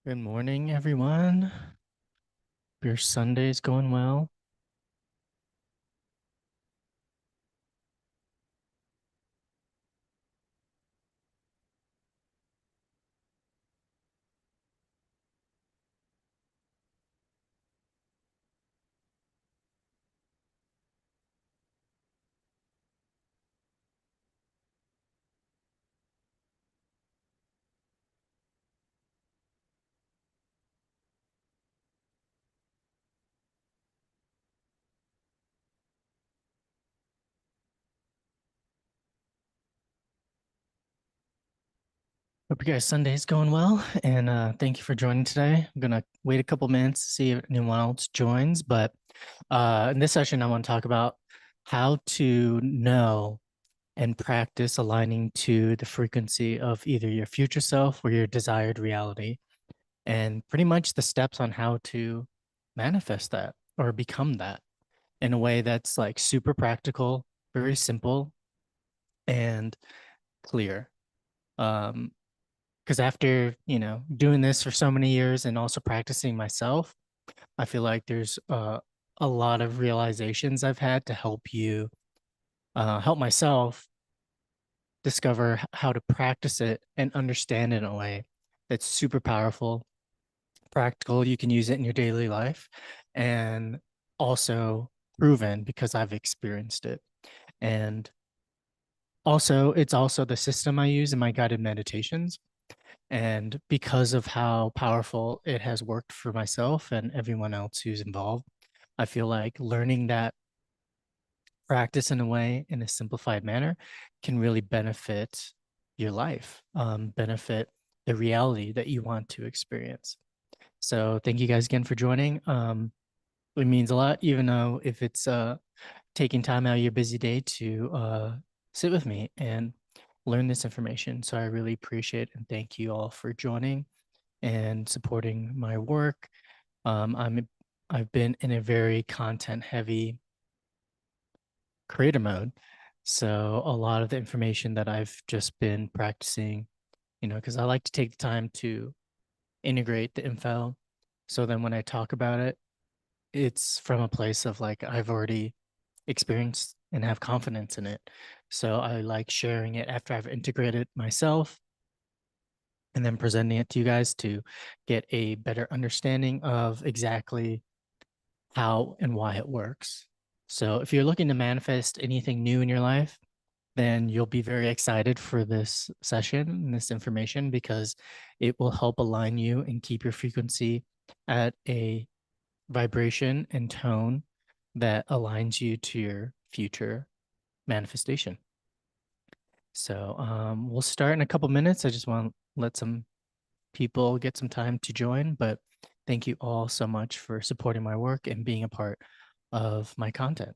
Good morning, everyone. Your Sunday's going well. Hope you guys' Sunday's going well, and thank you for joining today. I'm gonna wait a couple minutes to see if anyone else joins, but in this session, I want to talk about how to know and practice aligning to the frequency of either your future self or your desired reality, and pretty much the steps on how to manifest that or become that in a way that's like super practical, very simple, and clear. Um, because after doing this for so many years and also practicing myself, I feel like there's a lot of realizations I've had to help myself discover how to practice it and understand it in a way that's super powerful, practical. You can use it in your daily life, and also proven because I've experienced it. And also, it's also the system I use in my guided meditations. And because of how powerful it has worked for myself and everyone else who's involved, I feel like learning that practice in a way, in a simplified manner, can really benefit your life, benefit the reality that you want to experience. So thank you guys again for joining. It means a lot, even though if it's taking time out of your busy day to sit with me and learn this information. So I really appreciate and thank you all for joining and supporting my work. I've been in a very content heavy creator mode. So a lot of the information that I've just been practicing, because I like to take the time to integrate the info. So then when I talk about it, it's from a place of like I've already experienced and have confidence in it. So I like sharing it after I've integrated myself and then presenting it to you guys to get a better understanding of exactly how and why it works. So if you're looking to manifest anything new in your life, then you'll be very excited for this session and this information because it will help align you and keep your frequency at a vibration and tone that aligns you to your future manifestation. So we'll start in a couple minutes. I just want to let some people get some time to join, but thank you all so much for supporting my work and being a part of my content.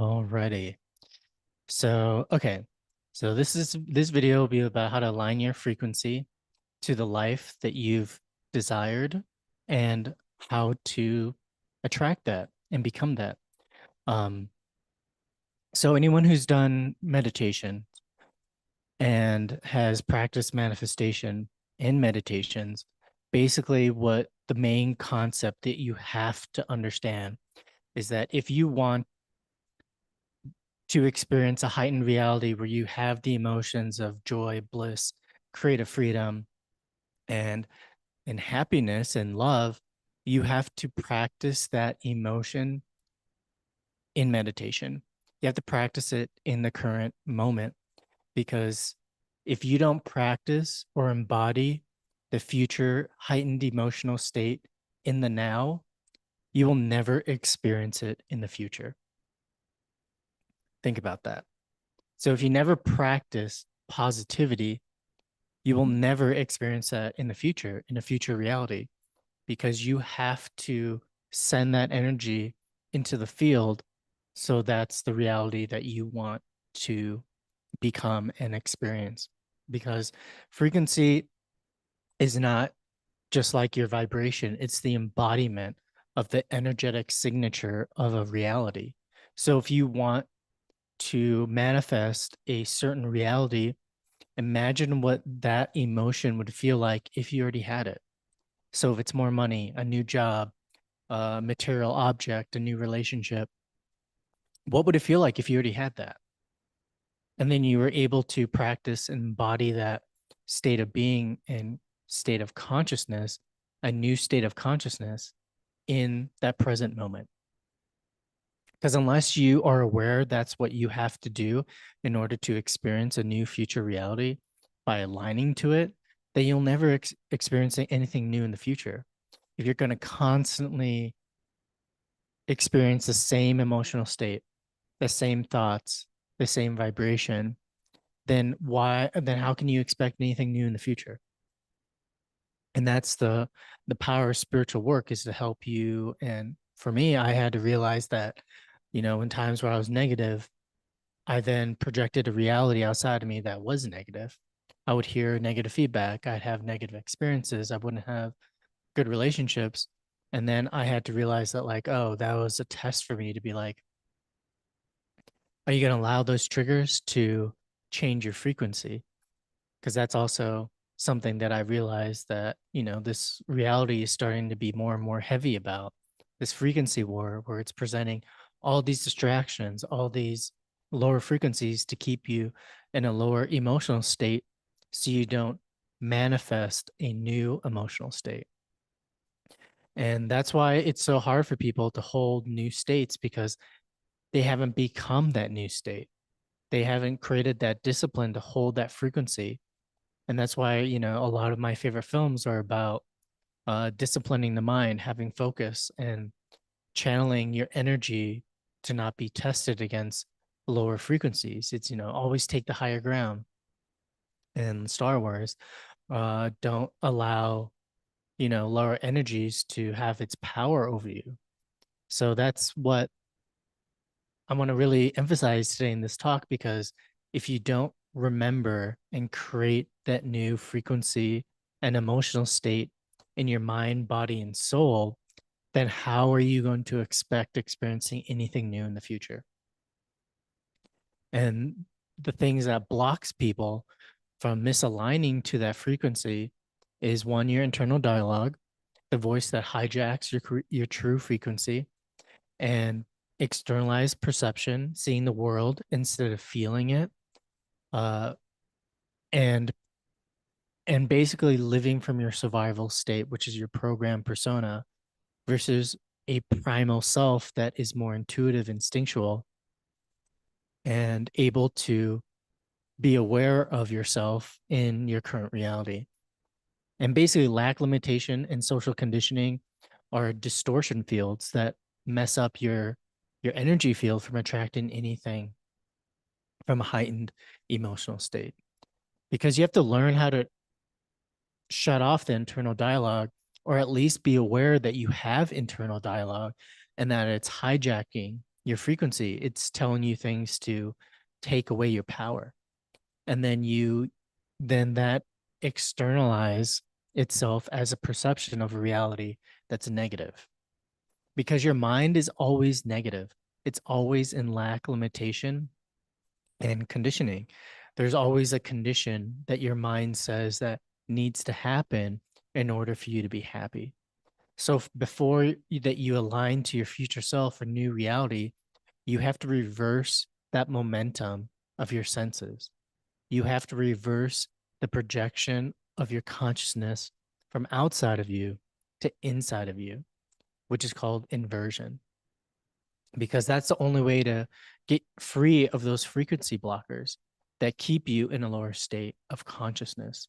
Alrighty. So, okay. So this video will be about how to align your frequency to the life that you've desired and how to attract that and become that. Um, so anyone who's done meditation and has practiced manifestation in meditations, basically what the main concept that you have to understand is that if you want to experience a heightened reality where you have the emotions of joy, bliss, creative freedom, and happiness and love, you have to practice that emotion in meditation. You have to practice it in the current moment because if you don't practice or embody the future heightened emotional state in the now, you will never experience it in the future. Think about that. So if you never practice positivity, you will never experience that in the future, in a future reality, because you have to send that energy into the field. So that's the reality that you want to become and experience. Because frequency is not just like your vibration, it's the embodiment of the energetic signature of a reality. So if you want to manifest a certain reality, imagine what that emotion would feel like if you already had it. So if it's more money, a new job, a material object, a new relationship, what would it feel like if you already had that? And then you were able to practice and embody that state of being and state of consciousness, a new state of consciousness in that present moment. Because unless you are aware that's what you have to do in order to experience a new future reality by aligning to it, then you'll never experience anything new in the future. If you're going to constantly experience the same emotional state, the same thoughts, the same vibration, then how can you expect anything new in the future? And that's the power of spiritual work, is to help you. And for me, I had to realize that, in times where I was negative, I then projected a reality outside of me that was negative. I would hear negative feedback, I'd have negative experiences, I wouldn't have good relationships. And then I had to realize that, like, oh, that was a test for me to be like, are you going to allow those triggers to change your frequency? Because that's also something that I realized that, this reality is starting to be more and more heavy about, this frequency war, where it's presenting all these distractions, all these lower frequencies to keep you in a lower emotional state so you don't manifest a new emotional state. And that's why it's so hard for people to hold new states, because they haven't become that new state. They haven't created that discipline to hold that frequency. And that's why, a lot of my favorite films are about disciplining the mind, having focus, and channeling your energy to not be tested against lower frequencies. It's, always take the higher ground. In Star Wars, don't allow, lower energies to have its power over you. So that's what I want to really emphasize today in this talk, because if you don't remember and create that new frequency and emotional state in your mind, body, and soul, then how are you going to expect experiencing anything new in the future? And the things that blocks people from misaligning to that frequency is, one, your internal dialogue, the voice that hijacks your true frequency, and externalized perception, seeing the world instead of feeling it, uh, and basically living from your survival state, which is your program persona, versus a primal self that is more intuitive, instinctual, and able to be aware of yourself in your current reality. And basically, lack, limitation, and social conditioning are distortion fields that mess up your energy field from attracting anything from a heightened emotional state. Because you have to learn how to shut off the internal dialogue, or at least be aware that you have internal dialogue and that it's hijacking your frequency. It's telling you things to take away your power. And then that externalize itself as a perception of a reality that's negative, because your mind is always negative. It's always in lack, limitation, and conditioning. There's always a condition that your mind says that needs to happen in order for you to be happy. So before that you align to your future self or new reality, you have to reverse that momentum of your senses. You have to reverse the projection of your consciousness from outside of you to inside of you, which is called inversion, because that's the only way to get free of those frequency blockers that keep you in a lower state of consciousness.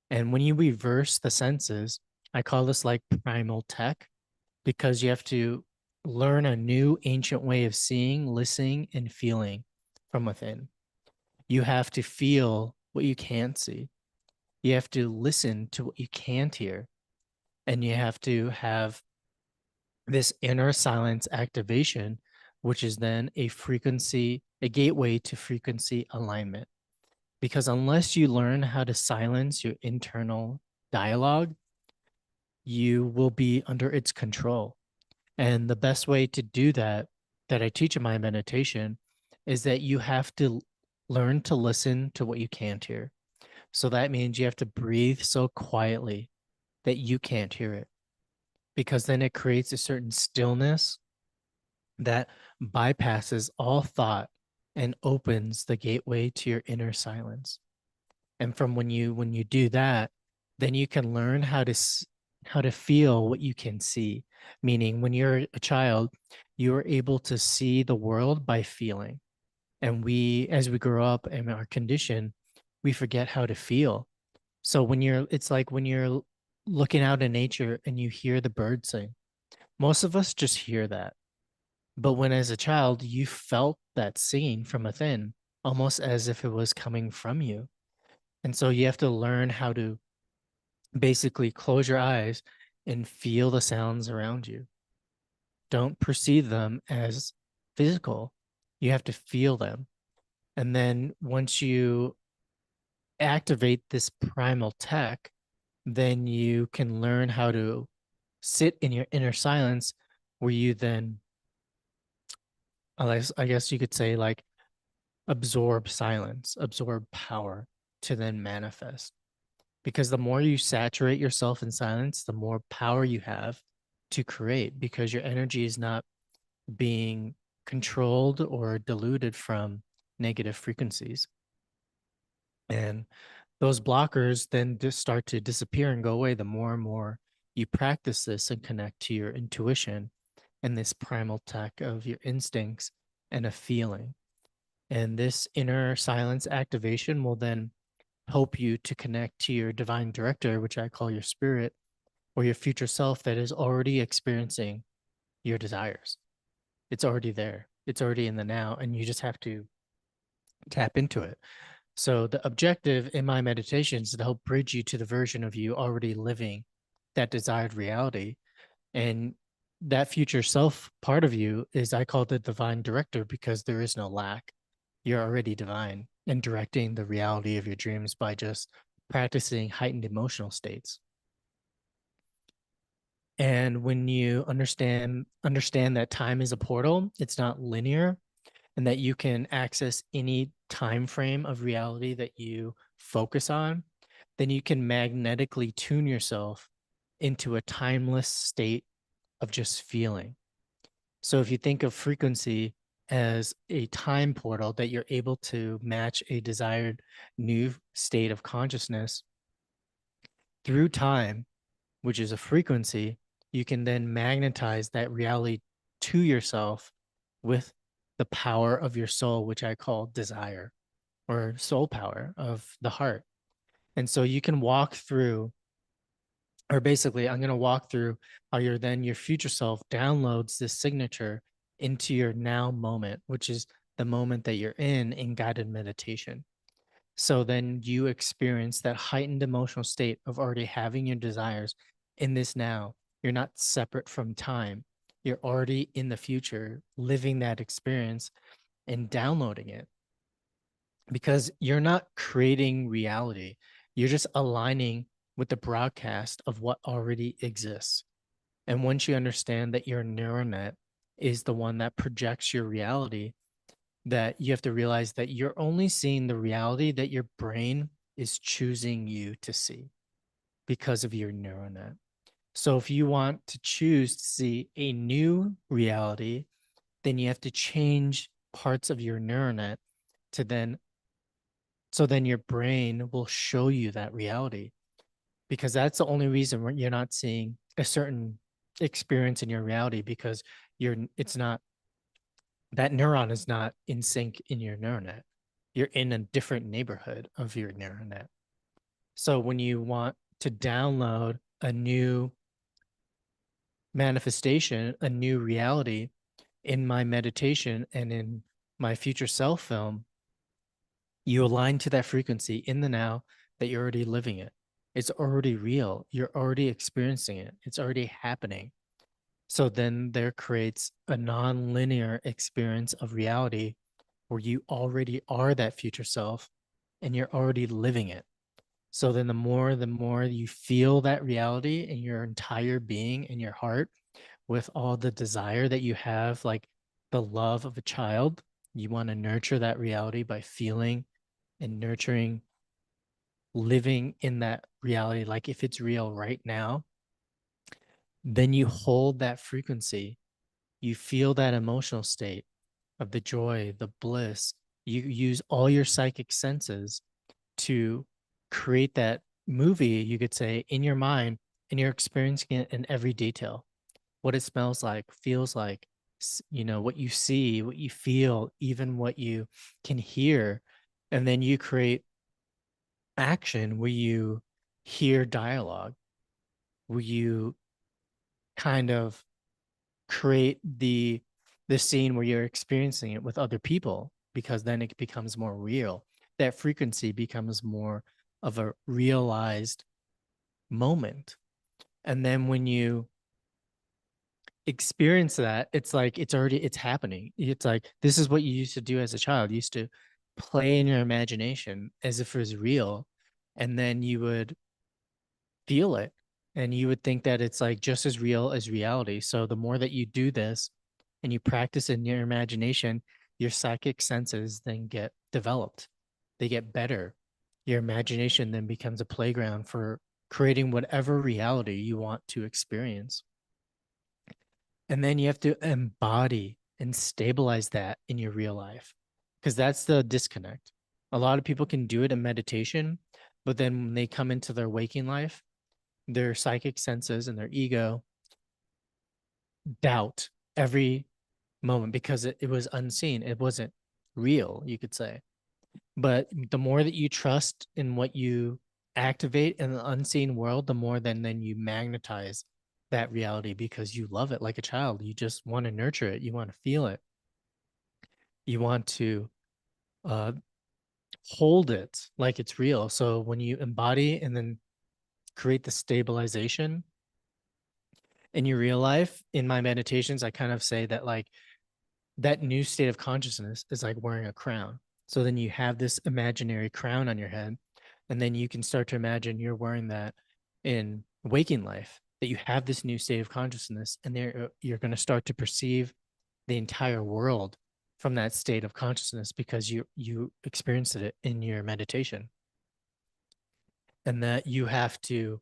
And when you reverse the senses, I call this like primal tech, because you have to learn a new ancient way of seeing, listening, and feeling from within. You have to feel what you can't see. You have to listen to what you can't hear. And you have to have this inner silence activation, which is then a frequency, a gateway to frequency alignment. Because unless you learn how to silence your internal dialogue, you will be under its control. And the best way to do that, that I teach in my meditation, is that you have to learn to listen to what you can't hear. So that means you have to breathe so quietly that you can't hear it, because then it creates a certain stillness that bypasses all thought and opens the gateway to your inner silence. And from when you do that, then you can learn how to feel what you can see. Meaning, when you're a child, you are able to see the world by feeling. And we, as we grow up and are conditioned, we forget how to feel. So it's like when you're looking out in nature and you hear the birds sing. Most of us just hear that. But when as a child, you felt that singing from within, almost as if it was coming from you. And so you have to learn how to basically close your eyes and feel the sounds around you. Don't perceive them as physical. You have to feel them. And then once you activate this primal tech, then you can learn how to sit in your inner silence, where you then, I guess you could say, like, absorb silence, absorb power to then manifest. Because the more you saturate yourself in silence, the more power you have to create, because your energy is not being controlled or diluted from negative frequencies. And those blockers then just start to disappear and go away the more and more you practice this and connect to your intuition and this primal tech of your instincts and a feeling. And this inner silence activation will then help you to connect to your divine director, which I call your spirit, or your future self that is already experiencing your desires. It's already there, it's already in the now, and you just have to tap into it. So, the objective in my meditations is to help bridge you to the version of you already living that desired reality. And that future self part of you is, I call the divine director, because there is no lack. You're already divine and directing the reality of your dreams by just practicing heightened emotional states. And when you understand that time is a portal, it's not linear, and that you can access any time frame of reality that you focus on, then you can magnetically tune yourself into a timeless state of just feeling. So if you think of frequency as a time portal that you're able to match a desired new state of consciousness through time, which is a frequency, you can then magnetize that reality to yourself with the power of your soul, which I call desire, or soul power of the heart. And so you can walk through, or basically, I'm going to walk through how your future self downloads this signature into your now moment, which is the moment that you're in guided meditation. So then you experience that heightened emotional state of already having your desires in this now. You're not separate from time. You're already in the future, living that experience and downloading it, because you're not creating reality. You're just aligning with the broadcast of what already exists. And once you understand that your neural net is the one that projects your reality, that you have to realize that you're only seeing the reality that your brain is choosing you to see because of your neural net. So if you want to choose to see a new reality, then you have to change parts of your neural net to then, so then your brain will show you that reality, because that's the only reason you're not seeing a certain experience in your reality, because it's not, that neuron is not in sync in your neural net. You're in a different neighborhood of your neural net. So when you want to download a new manifestation, a new reality, in my meditation and in my future self film, you align to that frequency in the now, that you're already living it. It's already real. You're already experiencing it. It's already happening. So then there creates a non-linear experience of reality where you already are that future self and you're already living it. So then the more you feel that reality in your entire being, in your heart, with all the desire that you have, like the love of a child, you want to nurture that reality by feeling and nurturing, living in that reality like if it's real right now. Then you hold that frequency, you feel that emotional state of the joy, the bliss. You use all your psychic senses to create that movie, you could say, in your mind, and you're experiencing it in every detail. What it smells like, feels like, what you see, what you feel, even what you can hear. And then you create action where you hear dialogue, where you kind of create the scene where you're experiencing it with other people, because then it becomes more real. That frequency becomes more of a realized moment. And then when you experience that, it's like it's happening. It's like this is what you used to do as a child. You used to play in your imagination as if it was real, and then you would feel it, and you would think that it's like just as real as reality. So the more that you do this and you practice in your imagination, your psychic senses then get developed, they get better. Your imagination then becomes a playground for creating whatever reality you want to experience. And then you have to embody and stabilize that in your real life, because that's the disconnect. A lot of people can do it in meditation, but then when they come into their waking life, their psychic senses and their ego doubt every moment, because it was unseen. It wasn't real, you could say. But the more that you trust in what you activate in the unseen world, the more then you magnetize that reality, because you love it like a child. You just want to nurture it. You want to feel it. You want to uh, hold it like it's real. So when you embody and then create the stabilization in your real life, in my meditations, I kind of say that like that new state of consciousness is like wearing a crown. So then you have this imaginary crown on your head, and then you can start to imagine you're wearing that in waking life, that you have this new state of consciousness, and there you're going to start to perceive the entire world from that state of consciousness, because you experienced it in your meditation. And that you have to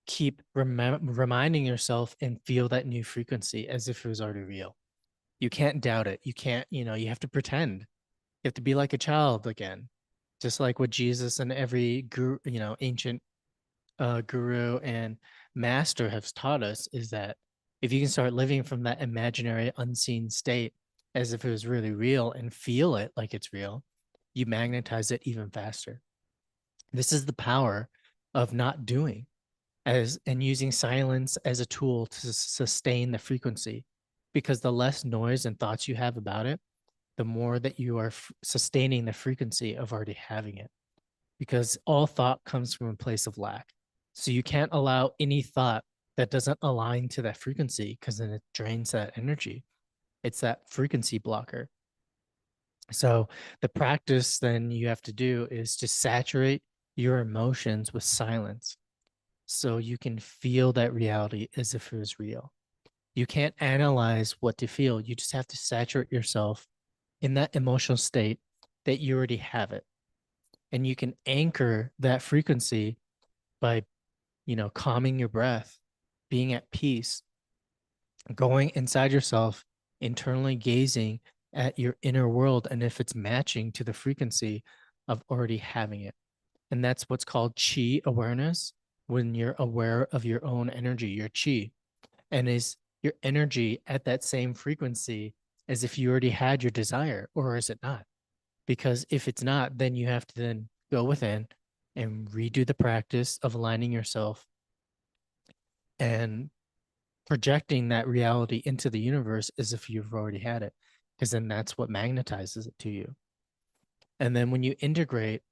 keep reminding yourself and feel that new frequency as if it was already real. You can't doubt it. You can't, you have to pretend. You have to be like a child again. Just like what Jesus and every guru, ancient guru and master has taught us, is that if you can start living from that imaginary unseen state as if it was really real and feel it like it's real, you magnetize it even faster. This is the power of not doing, as and using silence as a tool to sustain the frequency, because the less noise and thoughts you have about it, the more that you are sustaining the frequency of already having it, because all thought comes from a place of lack. So you can't allow any thought that doesn't align to that frequency, because then it drains that energy. It's that frequency blocker. So the practice then you have to do is to saturate your emotions with silence so you can feel that reality as if it was real. You can't analyze what to feel. You just have to saturate yourself in that emotional state that you already have it. And you can anchor that frequency by, calming your breath, being at peace, going inside yourself, internally gazing at your inner world, and if it's matching to the frequency of already having it. And that's what's called chi awareness, when you're aware of your own energy, your chi. And is your energy at that same frequency as if you already had your desire, or is it not? Because if it's not, then you have to then go within and redo the practice of aligning yourself and projecting that reality into the universe as if you've already had it, because then that's what magnetizes it to you. And then when you integrate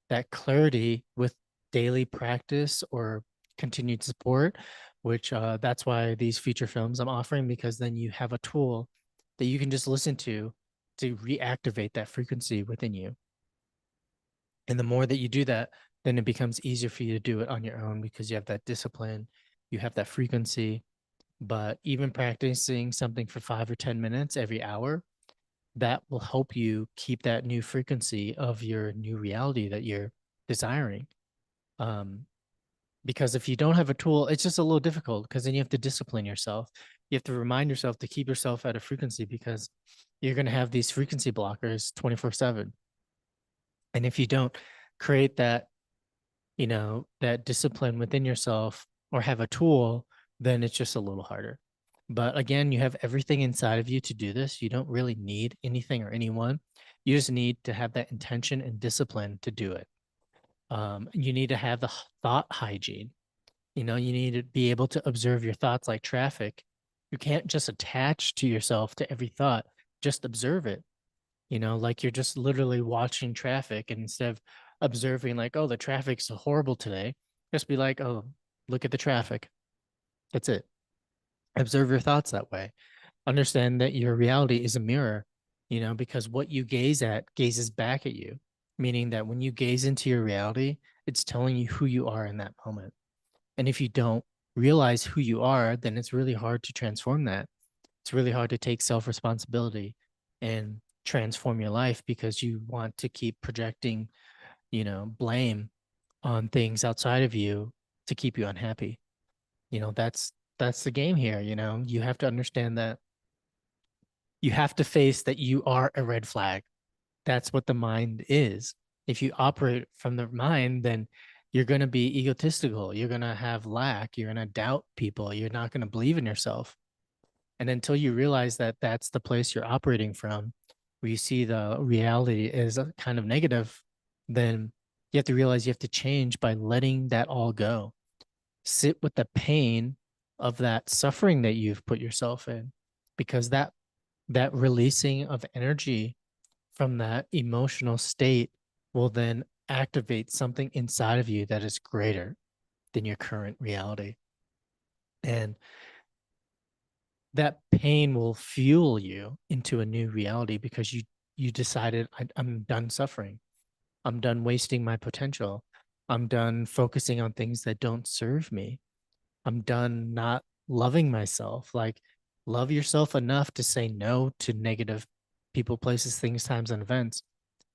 that clarity with daily practice or continued support, which that's why these feature films I'm offering, because then you have a tool that you can just listen to reactivate that frequency within you. And the more that you do that, then it becomes easier for you to do it on your own, because you have that discipline, you have that frequency. But even practicing something for 5 or 10 minutes every hour, that will help you keep that new frequency of your new reality that you're desiring. Um, because if you don't have a tool, it's just a little difficult, because then you have to discipline yourself. You have to remind yourself to keep yourself at a frequency, because you're going to have these frequency blockers 24/7. And if you don't create that, that discipline within yourself or have a tool, then it's just a little harder. But again, you have everything inside of you to do this. You don't really need anything or anyone. You just need to have that intention and discipline to do it. You need to have the thought hygiene. You need to be able to observe your thoughts like traffic. You can't just attach to yourself to every thought, just observe it. Like you're just literally watching traffic, and instead of observing, like, oh, the traffic's horrible today, just be like, oh, look at the traffic. That's it. Observe your thoughts that way. Understand that your reality is a mirror, because what you gaze at gazes back at you, meaning that when you gaze into your reality, it's telling you who you are in that moment. And if you don't realize who you are, then it's really hard to transform that. It's really hard to take self responsibility and transform your life, because you want to keep projecting, blame on things outside of you to keep you unhappy. That's the game here. You have to understand that you have to face that you are a red flag. That's what the mind is. If you operate from the mind, then you're going to be egotistical. You're going to have lack. You're going to doubt people. You're not going to believe in yourself. And until you realize that that's the place you're operating from, where you see the reality is kind of negative, then you have to realize you have to change by letting that all go. Sit with the pain of that suffering that you've put yourself in, because that releasing of energy from that emotional state will then activate something inside of you that is greater than your current reality. And that pain will fuel you into a new reality, because you decided, I'm done suffering. I'm done wasting my potential. I'm done focusing on things that don't serve me. I'm done not loving myself. Like, love yourself enough to say no to negative people, places, things, times, and events.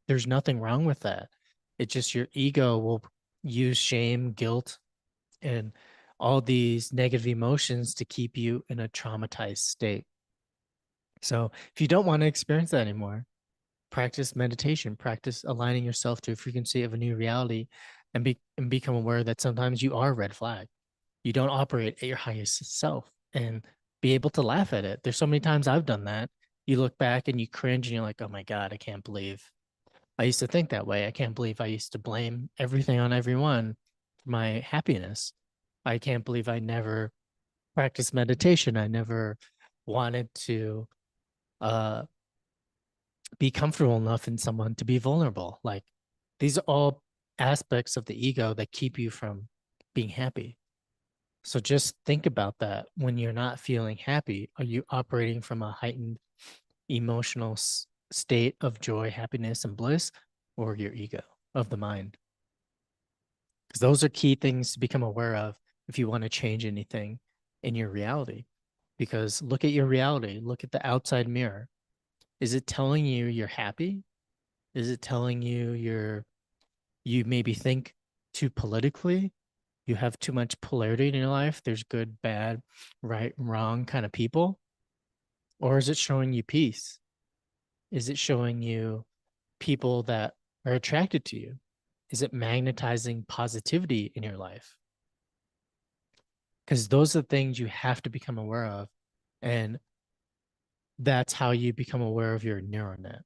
There's nothing wrong with that. It's just your ego will use shame, guilt, and all these negative emotions to keep you in a traumatized state. So if you don't want to experience that anymore, practice meditation, practice aligning yourself to a frequency of a new reality, and become aware that sometimes you are a red flag. You don't operate at your highest self, and be able to laugh at it. There's so many times I've done that. You look back and you cringe and you're like, oh my God, I can't believe I used to think that way. I can't believe I used to blame everything on everyone for my happiness. I can't believe I never practiced meditation. I never wanted to uh, be comfortable enough in someone to be vulnerable. Like, these are all aspects of the ego that keep you from being happy. So just think about that. When you're not feeling happy, are you operating from a heightened emotional state of joy, happiness, and bliss, or your ego of the mind? Because those are key things to become aware of if you want to change anything in your reality. Because look at your reality, look at the outside mirror. Is it telling you you're happy? Is it telling you you maybe think too politically? You have too much polarity in your life. There's good, bad, right, wrong kind of people. Or is it showing you peace? Is it showing you people that are attracted to you? Is it magnetizing positivity in your life? Because those are the things you have to become aware of. And that's how you become aware of your neural net.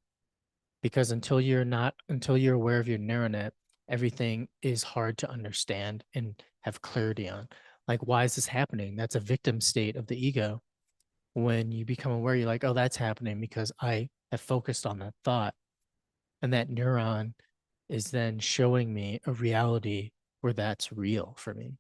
Because until you're aware of your neural net, everything is hard to understand and have clarity on. Like, why is this happening? That's a victim state of the ego. When you become aware, you're like, oh, that's happening because I have focused on that thought. And that neuron is then showing me a reality where that's real for me.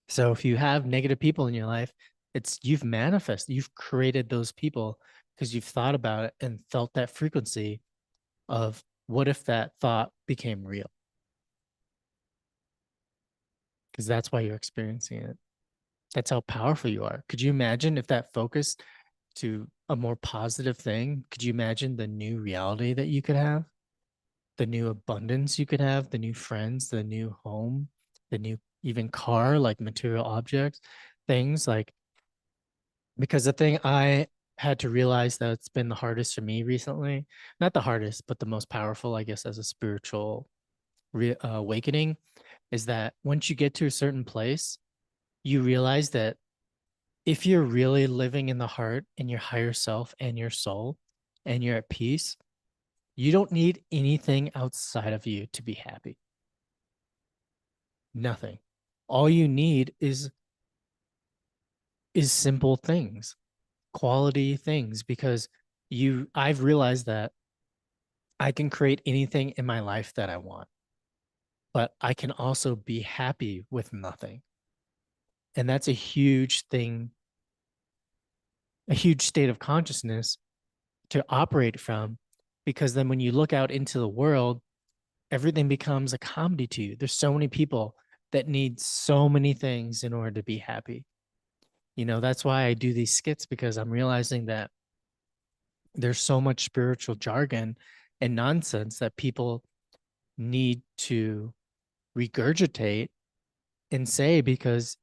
So if you have negative people in your life, it's you've manifested, you've created those people because you've thought about it and felt that frequency of what if that thought became real? Because that's why you're experiencing it. That's how powerful you are. Could you imagine if that focused to a more positive thing? Could you imagine the new reality that you could have? The new abundance you could have, the new friends, the new home, the new even car, like material objects, things like because the thing I had to realize that's been the hardest for me recently, not the hardest, but the most powerful, I guess, as a spiritual awakening, is that once you get to a certain place, you realize that if you're really living in the heart and your higher self and your soul and you're at peace, you don't need anything outside of you to be happy. Nothing. All you need is simple things, quality things because I've realized that I can create anything in my life that I want, but I can also be happy with nothing. And that's a huge thing, a huge state of consciousness to operate from because then when you look out into the world, everything becomes a comedy to you. There's so many people that need so many things in order to be happy. You know, that's why I do these skits because I'm realizing that there's so much spiritual jargon and nonsense that people need to regurgitate and say because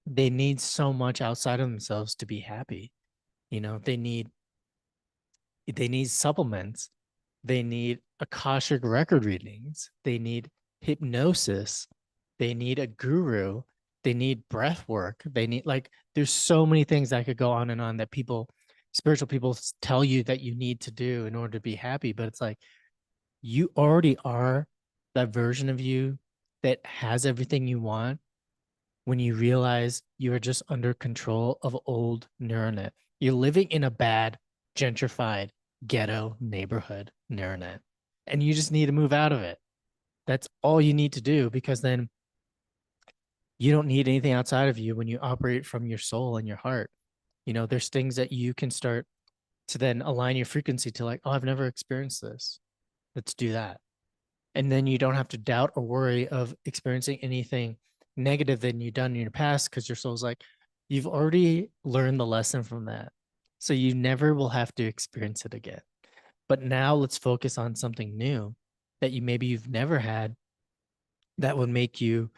they need so much outside of themselves to be happy. You know, they need supplements, they need akashic record readings, they need hypnosis, they need a guru, they need breath work, they need like there's so many things that could go on and on that people spiritual people tell you that you need to do in order to be happy, but it's like you already are that version of you that has everything you want when you realize you are just under control of old neural net. You're living in a bad, gentrified ghetto neighborhood neural net, and you just need to move out of it. That's all you need to do because then you don't need anything outside of you when you operate from your soul and your heart. You know, there's things that you can start to then align your frequency to like, oh, I've never experienced this. Let's do that. And then you don't have to doubt or worry of experiencing anything negative than you've done in your past because your soul's like you've already learned the lesson from that, so you never will have to experience it again. But now let's focus on something new that you've never had that would make you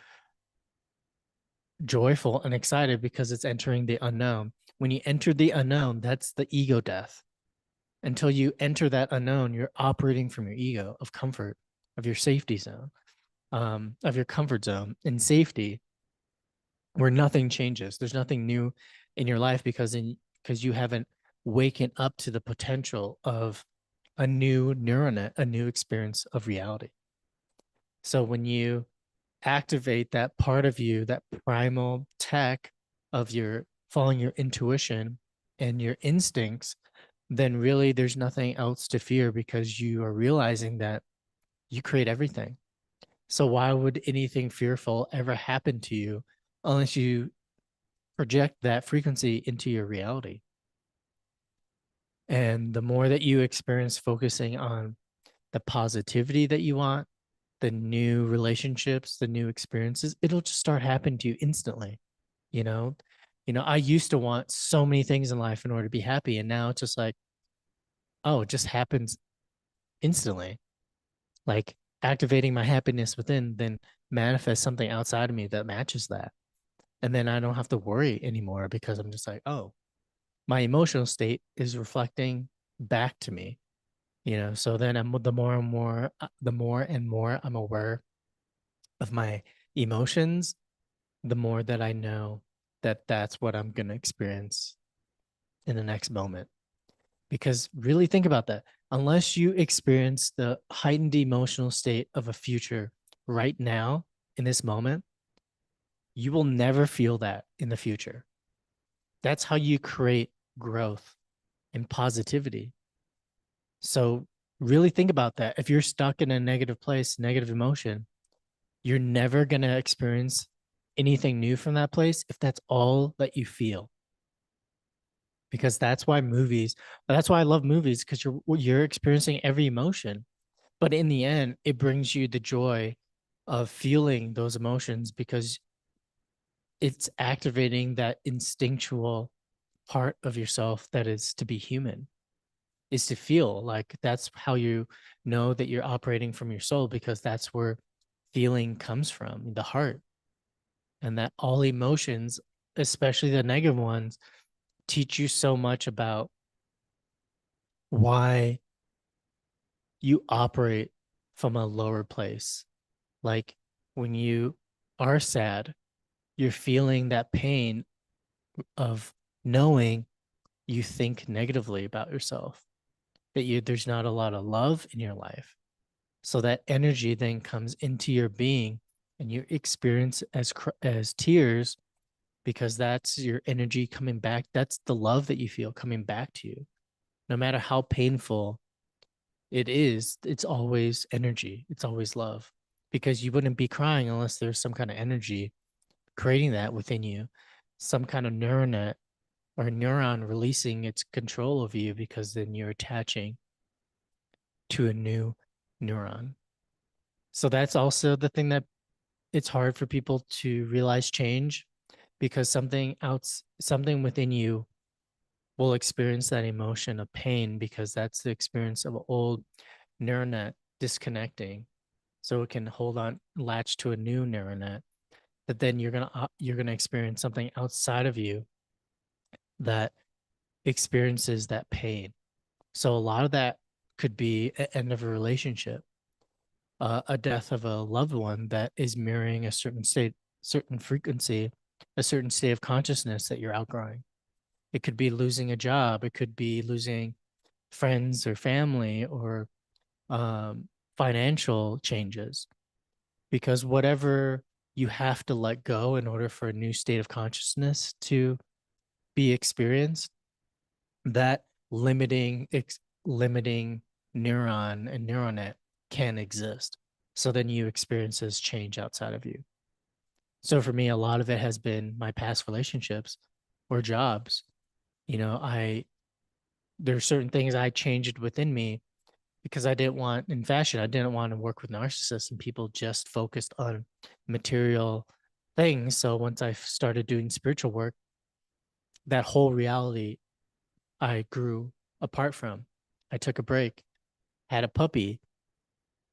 joyful and excited because it's entering the unknown. When you enter the unknown, that's the ego death. Until you enter that unknown, you're operating from your ego of comfort, of your safety zone, of your comfort zone and safety, where nothing changes. There's nothing new in your life because you haven't waken up to the potential of a new neural net, a new experience of reality. So when you activate that part of you, that primal tech of your following your intuition and your instincts, then really there's nothing else to fear because you are realizing that you create everything. So why would anything fearful ever happen to you unless you project that frequency into your reality. And the more that you experience focusing on the positivity that you want, the new relationships, the new experiences, it'll just start happening to you instantly. You know, I used to want so many things in life in order to be happy. And now it's just like, oh, it just happens instantly. Like activating my happiness within, then manifest something outside of me that matches that. And then I don't have to worry anymore because I'm just like, oh, my emotional state is reflecting back to me. So then the more and more I'm aware of my emotions, the more that I know that that's what I'm going to experience in the next moment. Because really think about that. Unless you experience the heightened emotional state of a future right now in this moment, you will never feel that in the future. That's how you create growth and positivity. So really think about that. If you're stuck in a negative place, negative emotion, you're never going to experience anything new from that place if that's all that you feel. Because that's why I love movies, because you're experiencing every emotion. But in the end, it brings you the joy of feeling those emotions because it's activating that instinctual part of yourself that is to be human, is to feel. Like that's how you know that you're operating from your soul, because that's where feeling comes from, the heart. And that all emotions, especially the negative ones, teach you so much about why you operate from a lower place. Like when you are sad, you're feeling that pain of knowing you think negatively about yourself, that there's not a lot of love in your life. So that energy then comes into your being and you experience as tears, because that's your energy coming back. That's the love that you feel coming back to you. No matter how painful it is, it's always energy. It's always love, because you wouldn't be crying unless there's some kind of energy creating that within you, some kind of neuronet or neuron releasing its control of you, because then you're attaching to a new neuron. So that's also the thing that it's hard for people to realize change, because something within you will experience that emotion of pain, because that's the experience of an old neural net disconnecting, so it can hold on, latch to a new neural net. But then you're gonna experience something outside of you that experiences that pain. So a lot of that could be an end of a relationship, a death of a loved one that is mirroring a certain state, certain frequency, a certain state of consciousness that you're outgrowing. It could be losing a job. It could be losing friends or family, or financial changes, because whatever you have to let go in order for a new state of consciousness to be experienced, that limiting neuron and neural net can exist. So then you experiences change outside of you. So for me, a lot of it has been my past relationships or jobs. I There are certain things I changed within me, because I didn't want, in fashion, I didn't want to work with narcissists and people just focused on material things. So once I started doing spiritual work, that whole reality I grew apart from. I took a break, had a puppy,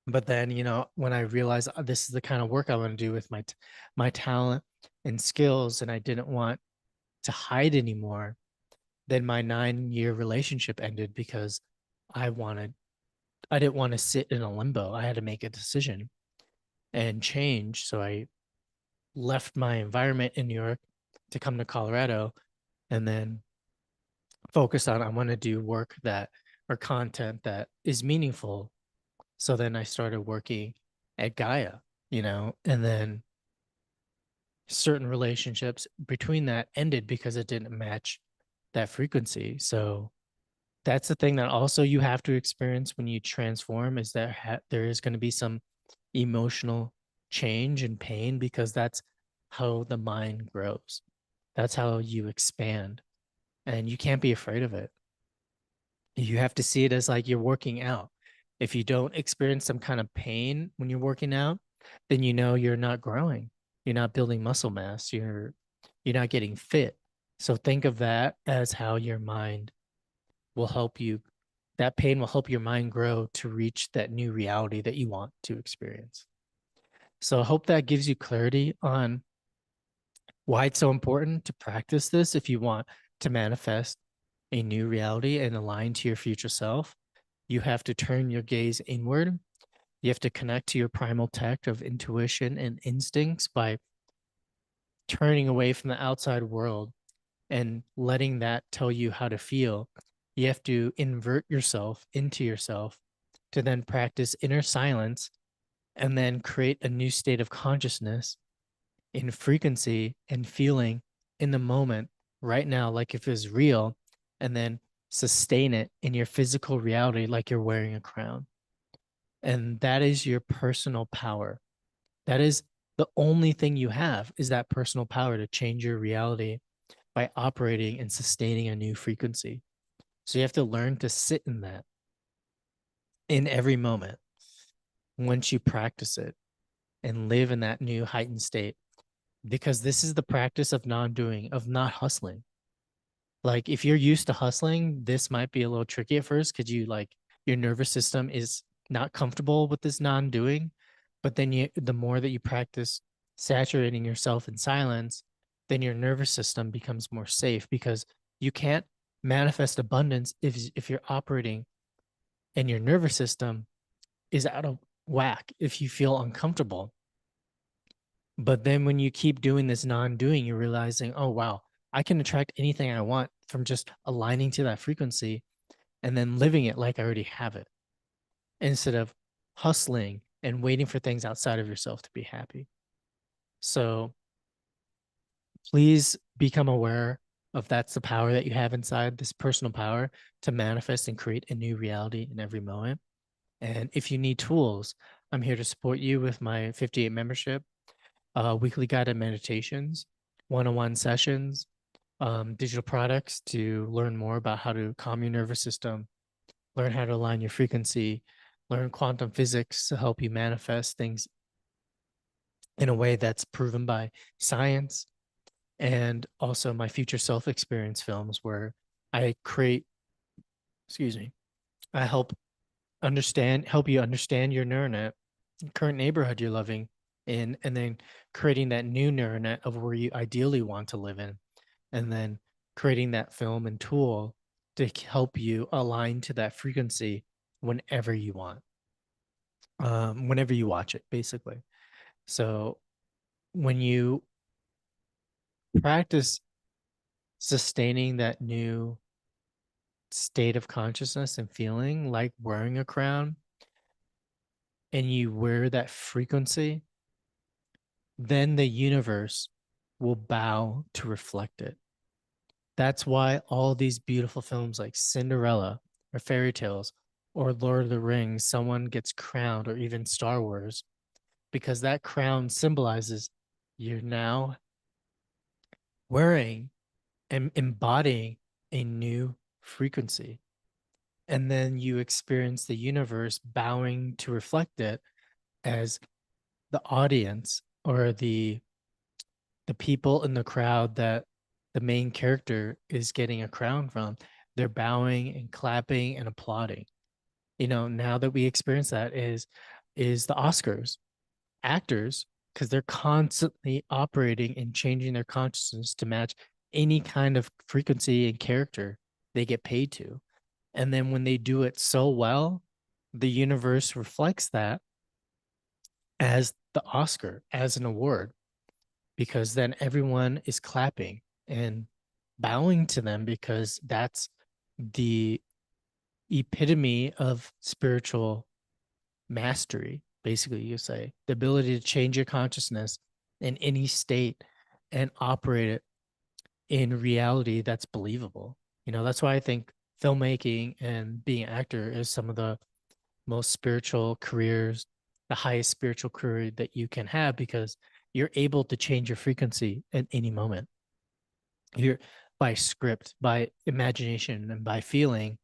but then when I realized, this is the kind of work I want to do with my talent and skills, and I didn't want to hide anymore, then my 9-year relationship ended, because I wanted I didn't want to sit in a limbo. I had to make a decision and change. So I left my environment in New York to come to Colorado, and then focus on, I want to do work that, or content that is meaningful. So then I started working at Gaia, and then certain relationships between that ended because it didn't match that frequency. So that's the thing that also you have to experience when you transform, is that there is going to be some emotional change and pain, because that's how the mind grows. That's how you expand. And you can't be afraid of it. You have to see it as like you're working out. If you don't experience some kind of pain when you're working out, then you know you're not growing. You're not building muscle mass. You're not getting fit. So think of that as how your mind will help you. That pain will help your mind grow to reach that new reality that you want to experience. So I hope that gives you clarity on why it's so important to practice this if you want to manifest a new reality and align to your future self. You have to turn your gaze inward. You have to connect to your primal tech of intuition and instincts by turning away from the outside world and letting that tell you how to feel. You have to invert yourself into yourself to then practice inner silence and then create a new state of consciousness in frequency and feeling in the moment right now, like if it's real, and then sustain it in your physical reality, like you're wearing a crown. And that is your personal power. That is the only thing you have is that personal power to change your reality by operating and sustaining a new frequency. So you have to learn to sit in that in every moment once you practice it and live in that new heightened state. Because this is the practice of non doing, of not hustling. Like if you're used to hustling, this might be a little tricky at first because you like your nervous system is not comfortable with this non-doing. But then the more that you practice saturating yourself in silence, then your nervous system becomes more safe because you can't manifest abundance if you're operating and your nervous system is out of whack if you feel uncomfortable. But then when you keep doing this non-doing, you're realizing, oh wow, I can attract anything I want from just aligning to that frequency and then living it like I already have it instead of hustling and waiting for things outside of yourself to be happy. So please become aware of that's the power that you have inside, this personal power to manifest and create a new reality in every moment. And if you need tools, I'm here to support you with my 58 membership, weekly guided meditations, one-on-one sessions, digital products to learn more about how to calm your nervous system, learn how to align your frequency, learn quantum physics to help you manifest things in a way that's proven by science, and also my future self experience films where I create, excuse me, I help you understand your neural net, current neighborhood you're living in, and then creating that new neural net of where you ideally want to live in, and then creating that film and tool to help you align to that frequency whenever you want, whenever you watch it, basically. So when you practice sustaining that new state of consciousness and feeling like wearing a crown and you wear that frequency, then the universe will bow to reflect it. That's why all these beautiful films like Cinderella or fairy tales or Lord of the Rings, someone gets crowned, or even Star Wars, because that crown symbolizes you're now wearing and embodying a new frequency. And then you experience the universe bowing to reflect it as the audience or the people in the crowd that the main character is getting a crown from. They're bowing and clapping and applauding. You know, now that we experience that is the Oscars. Actors, because they're constantly operating and changing their consciousness to match any kind of frequency and character they get paid to. And then when they do it so well, the universe reflects that as the Oscar, as an award, because then everyone is clapping and bowing to them because that's the epitome of spiritual mastery. Basically, you say the ability to change your consciousness in any state and operate it in reality that's believable. You know, that's why I think filmmaking and being an actor is some of the most spiritual careers, the highest spiritual career that you can have, because you're able to change your frequency at any moment. You're by script, by imagination, and by feeling,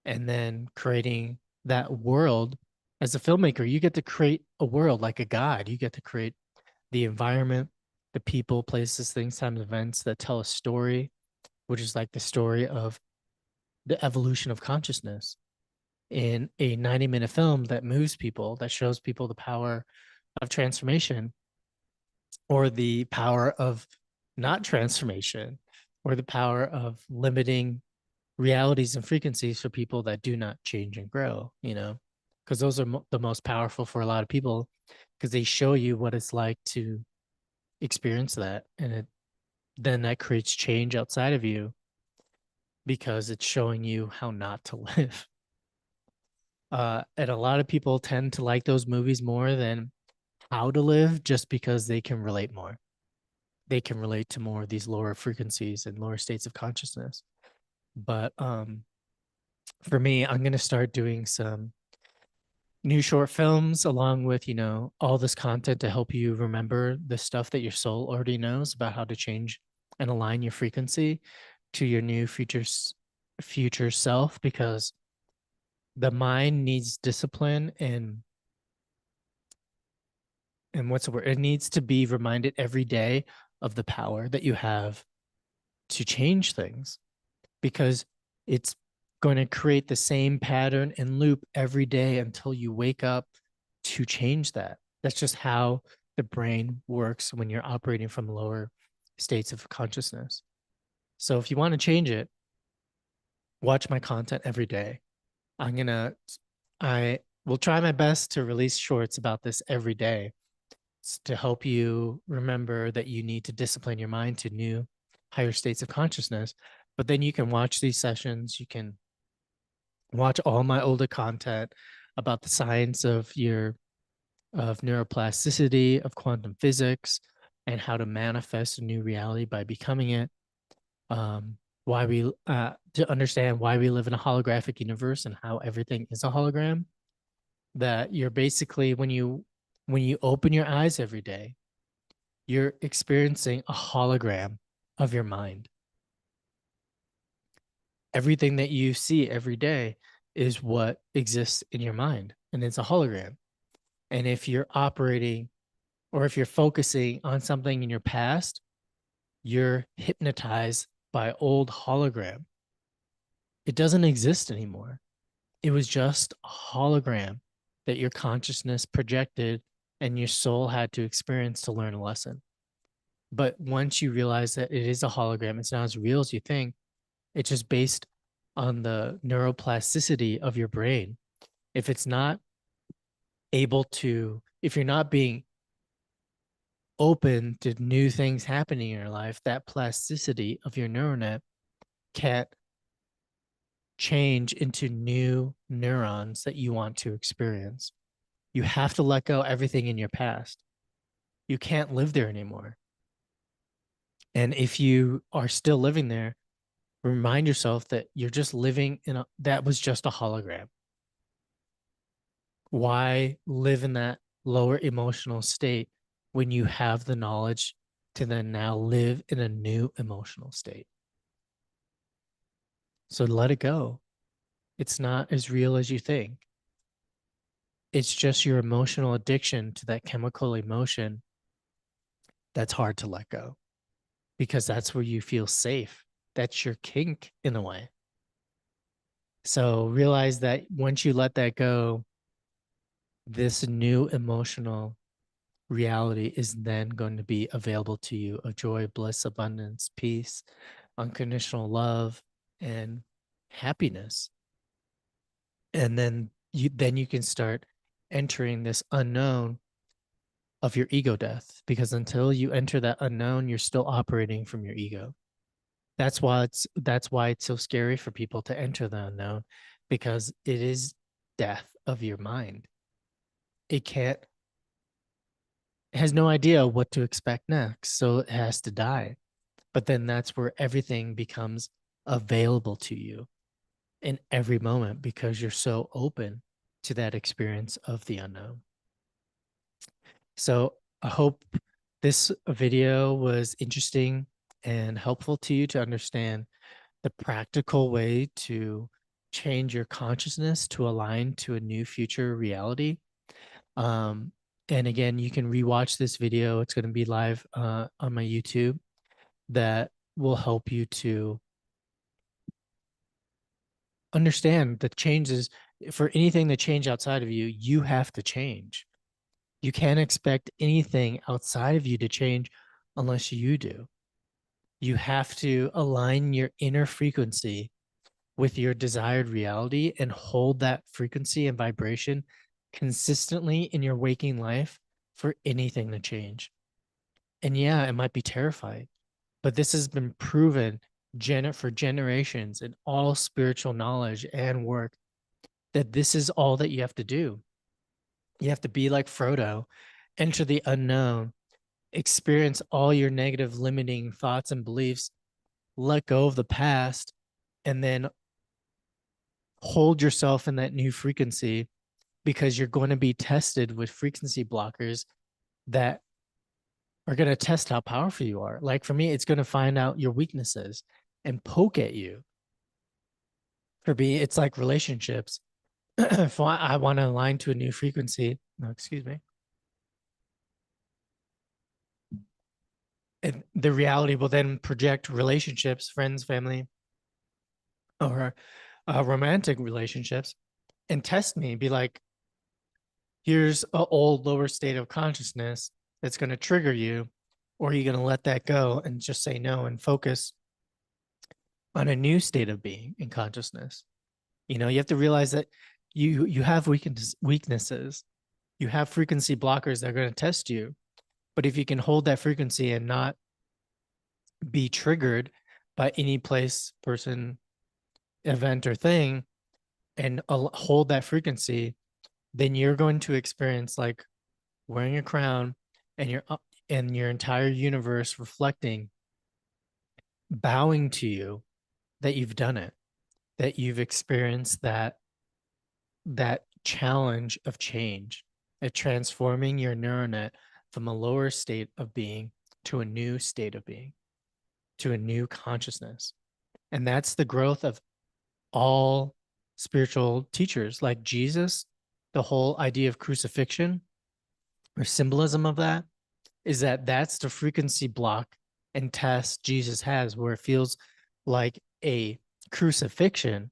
and then creating that world. As a filmmaker, you get to create a world like a god. You get to create the environment, the people, places, things, times, events that tell a story, which is like the story of the evolution of consciousness in a 90-minute film that moves people, that shows people the power of transformation or the power of not transformation or the power of limiting realities and frequencies for people that do not change and grow, because those are the most powerful for a lot of people because they show you what it's like to experience that. And then that creates change outside of you because it's showing you how not to live. And a lot of people tend to like those movies more than how to live just because they can relate more. They can relate to more of these lower frequencies and lower states of consciousness. But for me, I'm going to start doing some new short films along with, all this content to help you remember the stuff that your soul already knows about how to change and align your frequency to your new future self, because the mind needs discipline and what's the word? It needs to be reminded every day of the power that you have to change things, because it's going to create the same pattern and loop every day until you wake up to change that. That's just how the brain works when you're operating from lower states of consciousness. So if you want to change it, watch my content every day. I will try my best to release shorts about this every day to help you remember that you need to discipline your mind to new higher states of consciousness. But then you can watch these sessions. You can watch all my older content about the science of neuroplasticity, of quantum physics, and how to manifest a new reality by becoming it. Why we To understand why we live in a holographic universe and how everything is a hologram. That you're basically when you open your eyes every day, you're experiencing a hologram of your mind. Everything that you see every day is what exists in your mind, and it's a hologram. And if you're operating or if you're focusing on something in your past, you're hypnotized by old hologram. It doesn't exist anymore. It was just a hologram that your consciousness projected and your soul had to experience to learn a lesson. But once you realize that it is a hologram, it's not as real as you think. It's just based on the neuroplasticity of your brain. If it's not if you're not being open to new things happening in your life, that plasticity of your neural net can't change into new neurons that you want to experience. You have to let go everything in your past. You can't live there anymore. And if you are still living there, remind yourself that you're just living that was just a hologram. Why live in that lower emotional state when you have the knowledge to then now live in a new emotional state? So let it go. It's not as real as you think. It's just your emotional addiction to that chemical emotion that's hard to let go, because that's where you feel safe. That's your kink in a way. So realize that once you let that go, this new emotional reality is then going to be available to you of joy, bliss, abundance, peace, unconditional love, and happiness. And then you can start entering this unknown of your ego death, because until you enter that unknown, you're still operating from your ego. That's why it's so scary for people to enter the unknown, because it is death of your mind. It has no idea what to expect next, so it has to die. But then that's where everything becomes available to you in every moment, because you're so open to that experience of the unknown. So I hope this video was interesting and helpful to you to understand the practical way to change your consciousness to align to a new future reality. Um, and again, you can rewatch this video. It's going to be live on my YouTube that will help you to understand the changes. For anything to change outside of you, you have to change. You can't expect anything outside of you to change unless you do. You have to align your inner frequency with your desired reality and hold that frequency and vibration consistently in your waking life for anything to change. And yeah, it might be terrifying, but this has been proven for generations in all spiritual knowledge and work that this is all that you have to do. You have to be like Frodo, enter the unknown, experience all your negative limiting thoughts and beliefs, let go of the past, and then hold yourself in that new frequency, because you're going to be tested with frequency blockers that are going to test how powerful you are. Like for me, it's going to find out your weaknesses and poke at you. For me, it's like relationships. If I want to align to a new frequency, no, excuse me, and the reality will then project relationships, friends, family, or romantic relationships, and test me, be like, here's an old lower state of consciousness that's going to trigger you, or are you going to let that go and just say no and focus on a new state of being in consciousness? You know, you have to realize that you have weaknesses. You have frequency blockers that are going to test you. But if you can hold that frequency and not be triggered by any place, person, event, or thing, and hold that frequency, then you're going to experience like wearing a crown and your entire universe reflecting, bowing to you that you've done it, that you've experienced that challenge of change, at transforming your neural net from a lower state of being to a new state of being, to a new consciousness. And that's the growth of all spiritual teachers like Jesus. The whole idea of crucifixion or symbolism of that is that that's the frequency block and test Jesus has, where it feels like a crucifixion,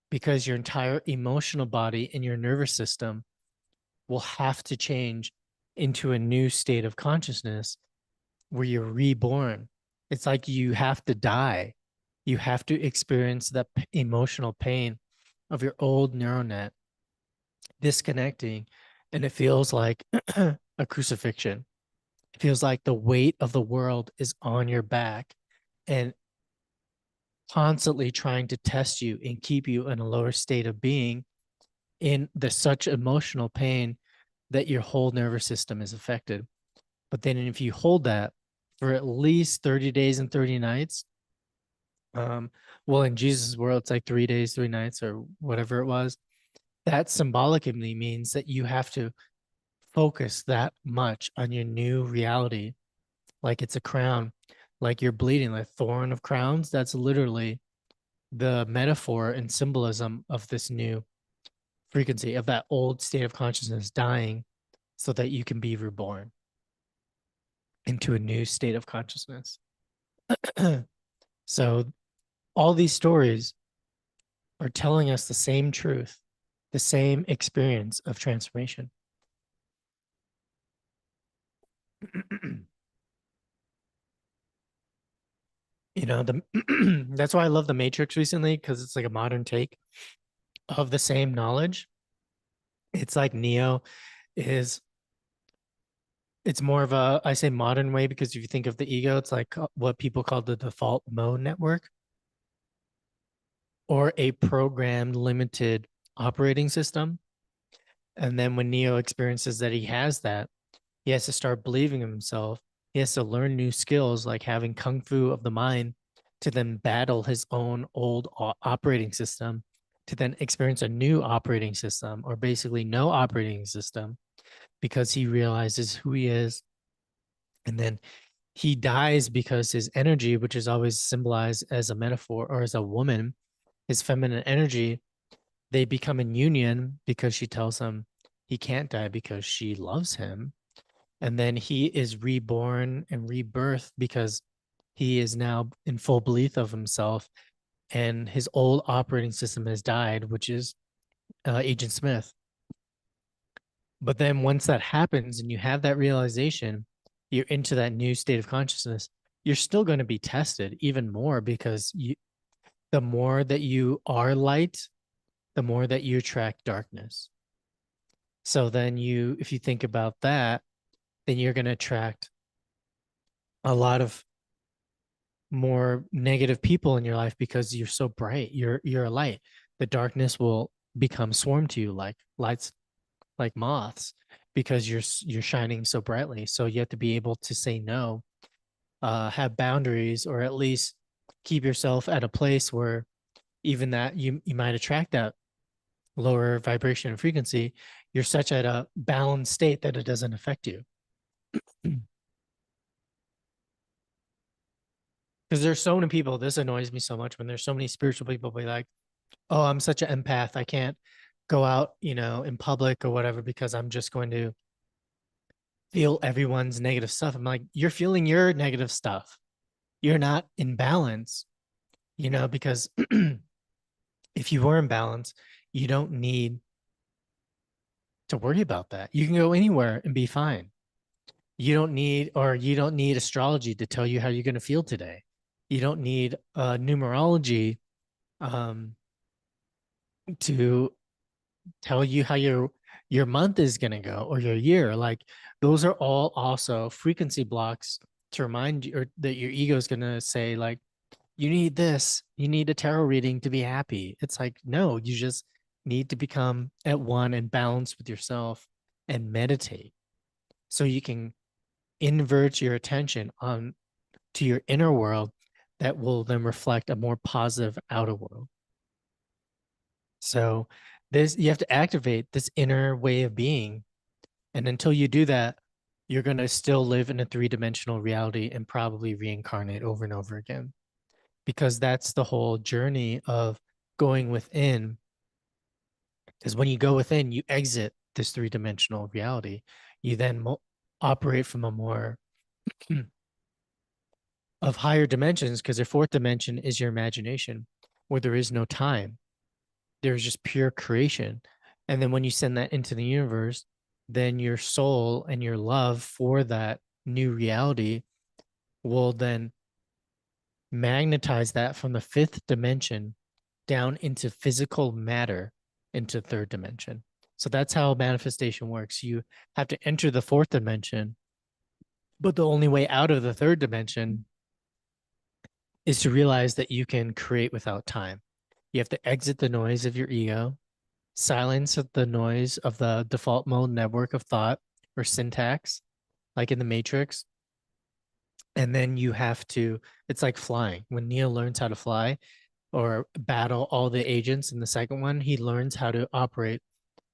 because your entire emotional body and your nervous system will have to change into a new state of consciousness where you're reborn. It's like you have to die. You have to experience the emotional pain of your old neural net disconnecting. And it feels like a crucifixion. It feels like the weight of the world is on your back and constantly trying to test you and keep you in a lower state of being, in the such emotional pain that your whole nervous system is affected. But then if you hold that for at least 30 days and 30 nights, well, in Jesus' world, it's like 3 days, 3 nights, or whatever it was. That symbolically means that you have to focus that much on your new reality, like it's a crown, like you're bleeding, like thorn of crowns. That's literally the metaphor and symbolism of this new frequency, of that old state of consciousness dying so that you can be reborn into a new state of consciousness. So all these stories are telling us the same truth, the same experience of transformation. You know, that's why I love the Matrix recently, because it's like a modern take of the same knowledge. It's like Neo is, it's more of a, I say modern way, because if you think of the ego, it's like what people call the default mode network, or a programmed limited operating system. And then when Neo experiences that he has that, he has to start believing in himself. He has to learn new skills like having kung fu of the mind to then battle his own old operating system, to then experience a new operating system, or basically no operating system, because he realizes who he is And then he dies because his energy, which is always symbolized as a metaphor or as a woman, his feminine energy, they become in union because she tells him he can't die because she loves him. And then he is reborn and rebirthed because he is now in full belief of himself, and his old operating system has died, which is Agent Smith. But then once that happens and you have that realization, you're into that new state of consciousness, you're still going to be tested even more because the more that you are light, the more that you attract darkness. So then if you think about that, then you're going to attract a lot of more negative people in your life because you're so bright. You're a light. The darkness will become swarm to you like lights, like moths, because you're shining so brightly. So you have to be able to say no, have boundaries, or at least keep yourself at a place where even that you might attract that lower vibration and frequency. You're such at a balanced state that it doesn't affect you. Because there's so many people, this annoys me so much when there's so many spiritual people be like, oh, I'm such an empath, I can't go out, in public or whatever because I'm just going to feel everyone's negative stuff. I'm like, you're feeling your negative stuff. You're not in balance, because if you were in balance, you don't need to worry about that. You can go anywhere and be fine. You don't need astrology to tell you how you're going to feel today. You don't need numerology um, to tell you how your month is going to go or your year. Like those are all also frequency blocks to remind you, or that your ego is going to say like, you need this, you need a tarot reading to be happy. It's like, no, you just need to become at one and balance with yourself and meditate so you can invert your attention on to your inner world that will then reflect a more positive outer world. So this you have to activate this inner way of being. And until you do that, you're going to still live in a three-dimensional reality and probably reincarnate over and over again. Because that's the whole journey of going within. Because when you go within, you exit this three-dimensional reality. You then operate from a more of higher dimensions, because your fourth dimension is your imagination, where there is no time. There's just pure creation. And then when you send that into the universe, then your soul and your love for that new reality will then magnetize that from the fifth dimension down into physical matter into third dimension. So that's how manifestation works. You have to enter the fourth dimension, but the only way out of the third dimension is to realize that you can create without time. You have to exit the noise of your ego, silence the noise of the default mode network of thought or syntax, like in the Matrix. And then you have to, it's like flying. When Neo learns how to fly or battle all the agents in the second one, he learns how to operate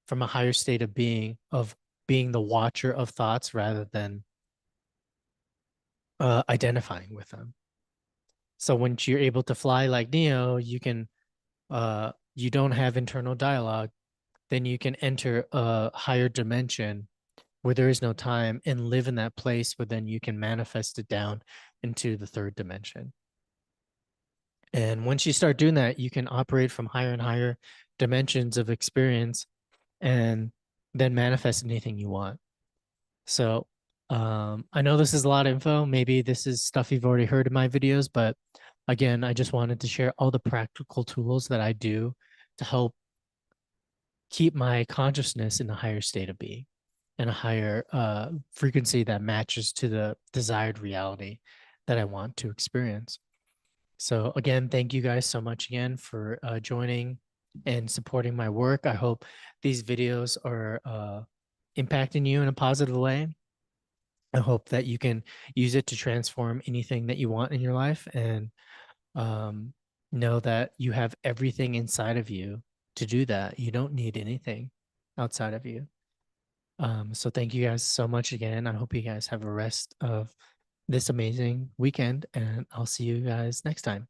from a higher state of being the watcher of thoughts rather than identifying with them. So once you're able to fly like Neo, you don't have internal dialogue, then you can enter a higher dimension where there is no time and live in that place where then you can manifest it down into the third dimension. And once you start doing that, you can operate from higher and higher dimensions of experience and then manifest anything you want. So I know this is a lot of info. Maybe this is stuff you've already heard in my videos, but again, I just wanted to share all the practical tools that I do to help keep my consciousness in a higher state of being and a higher frequency that matches to the desired reality that I want to experience. So again, thank you guys so much again for joining and supporting my work. I hope these videos are impacting you in a positive way. I hope that you can use it to transform anything that you want in your life, and um, know that you have everything inside of you to do that. You don't need anything outside of you. So thank you guys so much again. I hope you guys have a rest of this amazing weekend, and I'll see you guys next time.